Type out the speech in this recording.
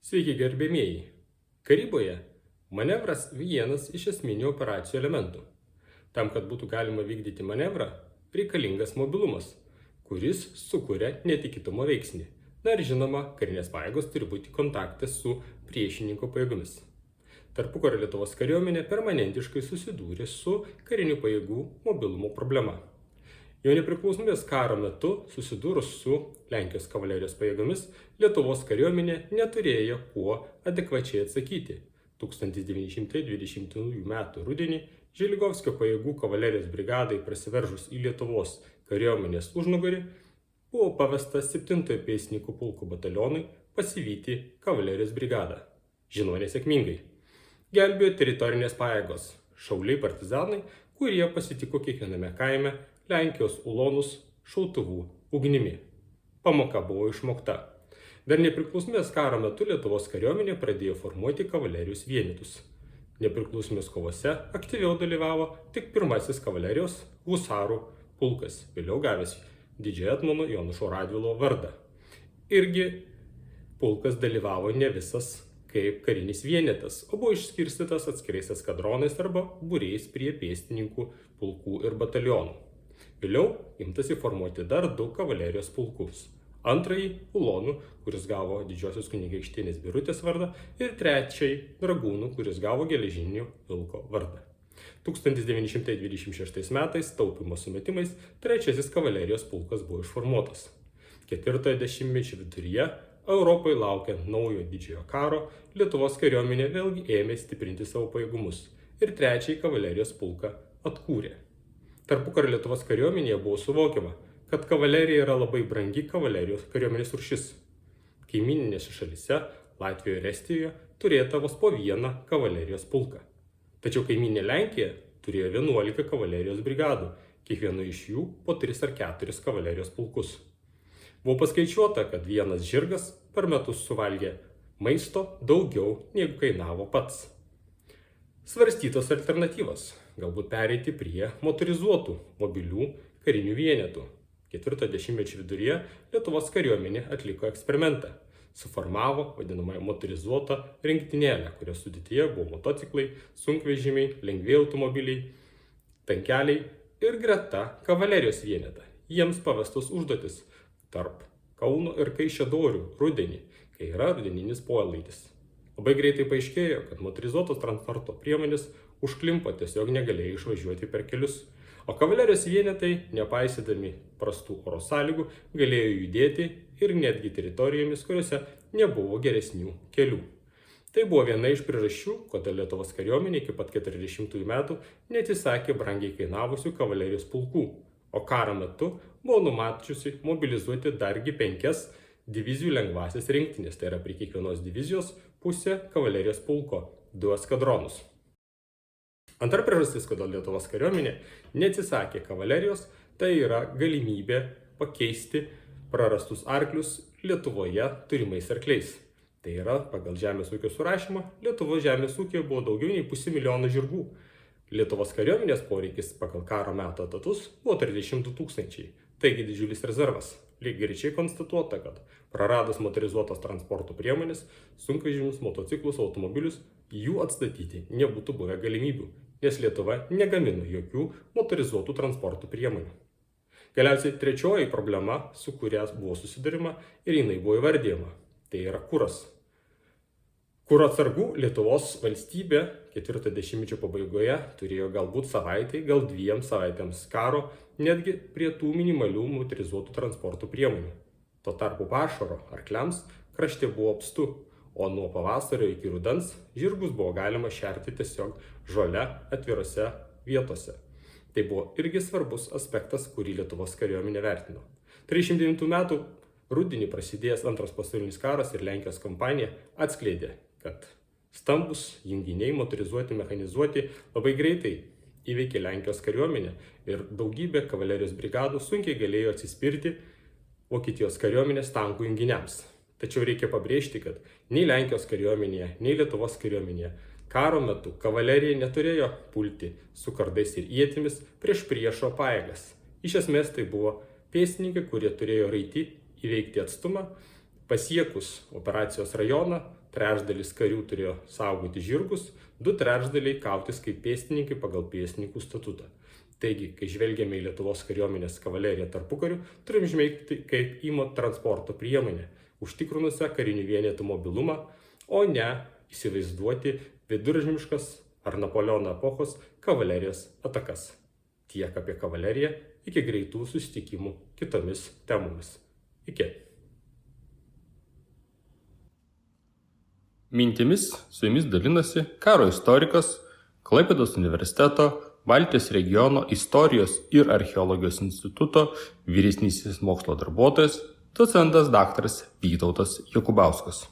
Sveiki gerbėmieji. Karyboje manevras vienas iš esminių operacijų elementų. Tam, kad būtų galima vykdyti manevrą, reikalingas mobilumas, kuris sukuria netikėtumo veiksnį. Na ir žinoma, karinės pajėgos turi būti kontakte su priešininko pajėgomis. Tarpukario Lietuvos kariuomenė permanentiškai susidūrė su karinių pajėgų mobilumo problema. Jau nepriklausomybės karo metu susidūrus su Lenkijos kavalerijos pajėgomis, Lietuvos kariuomenė neturėjo kuo adekvačiai atsakyti. 1920 m. rudenį Želigovskio pajėgų kavalerijos brigadai prasiveržus į Lietuvos kariuomenės užnugarį buvo pavesta 7-ojo pėstininkų pulko batalionui pasivyti kavalerijos brigadą. Žinoma, nesėkmingai. Gelbėjo teritorinės pajėgos, šauliai partizanai, kurie pasitiko kiekviename kaime Lenkijos ulonus šautuvų ugnimi. Pamoka buvo išmokta. Dar nepriklausomybės karo metu Lietuvos kariuomenė pradėjo formuoti kavalerijos vienetus. Nepriklausomybės kovose aktyviau dalyvavo tik 1-asis kavalerijos husarų pulkas, vėliau gavęs didžiojo etmono Jonušo Radvilo vardą. Irgi pulkas dalyvavo ne visas kaip karinis vienetas, o buvo išskirstytas atskirais eskadronais arba būriais prie pėstininkų pulkų ir batalionų. Vėliau imtasi formuoti dar 2 kavalerijos pulkus. 2-ąjį ulonų, kuris gavo didžiosios kunigaikštienės Birutės vardą, ir 3-ąjį dragūnų, kuris gavo geležinio vilko vardą. 1926 metais taupymo sumetimais 3-asis kavalerijos pulkas buvo išformuotas. 4-ojo dešimtmečio viduryje Europai laukiant naujo didžiojo karo, Lietuvos kariuomenė vėlgi ėmė stiprinti savo pajėgumus ir 3-ąjį kavalerijos pulką atkūrė. Tarpukario Lietuvos kariuomenėje buvo suvokiama, kad kavalerija yra labai brangi kavalerijos kariuomenės rūšis. Kaimyninėse šalyse, Latvijoje ir Estijoje, turėta vos po 1 kavalerijos pulką. Tačiau kaimynė Lenkija turėjo 11 kavalerijos brigadų, kiekvieno iš jų po 3 ar 4 kavalerijos pulkus. Buvo paskaičiuota, kad vienas žirgas per metus suvalgė maisto daugiau negu kainavo pats. Svarstytos alternatyvos – galbūt pereiti prie motorizuotų mobilių karinių vienetų. 4-ojo dešimtmečio viduryje Lietuvos kariuomenė atliko eksperimentą. Suformavo vadinamąją motorizuotą rinktinėlę, kurios sudėtyje buvo motociklai, sunkvežimiai, lengvieji automobiliai, tankeliai ir greta kavalerijos vienetą. Jiems pavestos užduotis tarp Kauno ir Kaišiadorių rudenį, kai yra rudeninis poelaitis. Labai greitai paaiškėjo, kad motorizuotos transporto priemonės užklimpo, tiesiog negalėjo išvažiuoti per kelius. O kavalerijos vienetai, nepaisydami prastų oro sąlygų, galėjo judėti ir netgi teritorijomis, kuriuose nebuvo geresnių kelių. Tai buvo viena iš priežasčių, kodėl Lietuvos kariuomenė iki pat 40 metų neatsisakė brangiai kainavusių kavalerijos pulkų, o karo metu buvo numačiusi mobilizuoti dargi 5 divizijų lengvąsias rinktinės, tai yra prie kiekvienos divizijos pusę kavalerijos pulko, 2 eskadronus. Antra priežastis, kodėl Lietuvos kariuomenė neatsisakė kavalerijos, tai yra galimybė pakeisti prarastus arklius Lietuvoje turimais arkliais. Tai yra, pagal žemės ūkio surašymą, Lietuvos žemės ūkio buvo daugiau nei 500 000 žirgų. Lietuvos kariuomenės poreikis pagal karo meto etatus buvo 32 000, taigi didžiulis rezervas. Lygiagrečiai konstatuota, kad praradus motorizuotas transporto priemonės, sunkvežimius, motociklus, automobilius, jų atstatyti nebūtų buvę galimybių, nes Lietuva negamino jokių motorizuotų transporto priemonių. Galiausiai 3-oji problema, su kuria buvo susidurima ir jinai buvo įvardyjama, tai yra kuras. Kuro atsargų Lietuvos valstybė 4-ojo dešimtmečio pabaigoje turėjo galbūt savaitei, gal 2 savaitėms karo, netgi prie tų minimalių motorizuotų transporto priemonių. Tuo tarpu pašaro arkliams krašte buvo apstu, o nuo pavasario iki rudens žirgus buvo galima šerti tiesiog žole atvirose vietose. Tai buvo irgi svarbus aspektas, kurį Lietuvos kariuomenė vertino. 39 metų rudenį prasidėjęs Antras pasaulinis karas ir Lenkijos kampanija atskleidė, kad stambus junginiai motorizuoti, mechanizuoti labai greitai įveikė Lenkijos kariuomenę ir daugybė kavalerijos brigadų sunkiai galėjo atsispirti Vokietijos kariuomenės tankų junginiams. Tačiau reikia pabrėžti, kad nei Lenkijos kariuomenėje, nei Lietuvos kariuomenėje karo metu kavalerija neturėjo pulti su kardais ir ietimis prieš priešo pajėgas. Iš esmės tai buvo pėstininkai, kurie turėjo raiti įveikti atstumą, pasiekus operacijos rajoną, trečdalis karių turėjo saugoti žirgus, 2/3 kautis kaip pėstininkai pagal pėstininkų statutą. Taigi, kai žvelgiame į Lietuvos kariuomenės kavaleriją tarpukariu, turim žvelgti kaip į transporto priemonę, užtikrinusią karinių vienetų mobilumą, o ne įsivaizduoti viduramžiškas ar Napoleono epochos kavalerijos atakas. Tiek apie kavaleriją, iki greitų susitikimų kitomis temomis. Iki. Mintimis su jumis dalinasi karo istorikas, Klaipėdos universiteto Baltijos regiono istorijos ir archeologijos instituto vyresnysis mokslo darbuotojas, docentas daktaras Vytautas Jokubauskas.